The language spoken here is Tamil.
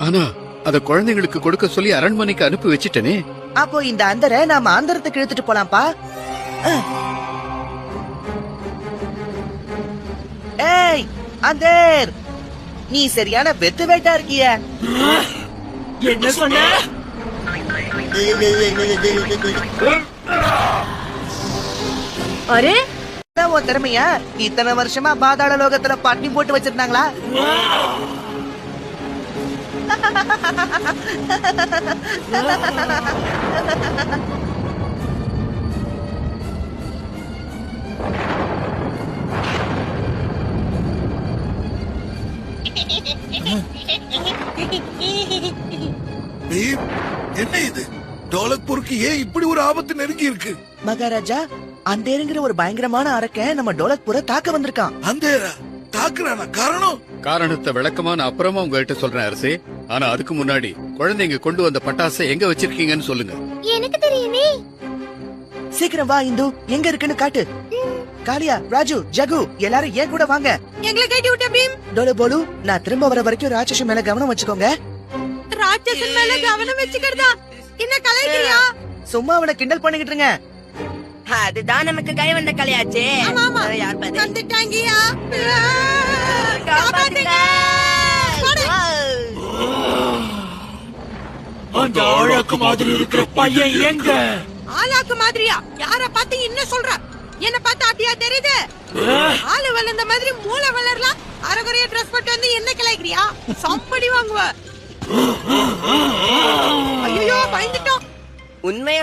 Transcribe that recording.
ஆனா அத குழந்தைங்களுக்கு கொடுக்க சொல்லி அரண்மனைக்கு அனுப்பி வச்சிட்டனே. அப்போ இந்த அந்தரை நாம ஆந்திரத்துக்கு இழுத்துட்டு போலாம்ப்பா. ஏய் அந்தர், நீ சரியான வெத்து வேட்டா இருக்கிய. என்ன சொன்ன? அரே உன் திறமையா இத்தனை வருஷமா பாதாள லோகத்துல பட்டினி போட்டு வச்சிருந்தாங்களா? என்ன இது? டோலக்பூருக்கு ஏன் இப்படி ஒரு ஆபத்து நெருங்கி இருக்கு? மகாராஜா, அந்தேருங்கிற ஒரு பயங்கரமான அரக்கன் நம்ம டோலக்பூரை தாக்க வந்திருக்கான். அந்தேரா தாக்குறானா? காரணம்? காரணத்தை விளக்கமான அப்புறமா உங்ககிட்ட சொல்றேன் அரசே. ஆனா அதுக்கு முன்னாடி குழந்தைங்க கொண்டு வந்த பட்டாசை எங்க வச்சிருக்கீங்கன்னு சொல்லுங்க. எனக்கு தெரியுமே. சீக்கிரம் வா இந்து, எங்க இருக்குன்னு காட்டு. காளியா, ராஜு, ஜகு எல்லாரும் ஏன் கூட வாங்க. எங்களை கேட்டி விட்ட பீம். டோலு போலு, நான் திரும்ப வர வரைக்கும் ராட்சசன் மேல கவனம் வச்சுக்கோங்க. ராட்சசன் மேல கவனம் வச்சுக்கிறதா? என்ன கலைக்கிறியா? சும்மா அவனை கிண்டல் பண்ணிக்கிட்டு இருங்க. அதுதான் நமக்கு கை வந்த கலையாச்சே. ஆமா யார் பாது? வந்துட்டாங்கயா. காப்பாத்துங்க. அந்த ஆழாக்கு மாதிரி இருக்கிற பையன் எங்க? ஆளாக்கு மாதிரியா? யார பார்த்து என்ன சொல்ற? என்ன பார்த்தா அப்படியா தெரியுது? ஆளு வளர்ந்த மாதிரி மூளை வளரலாம். அரகுறைய ட்ரெஸ் போட்டு வந்து என்ன கிளைக்கிறியா? சம்படி வாங்குவ. ஐயோ பயந்துட்டோம். உண்மைய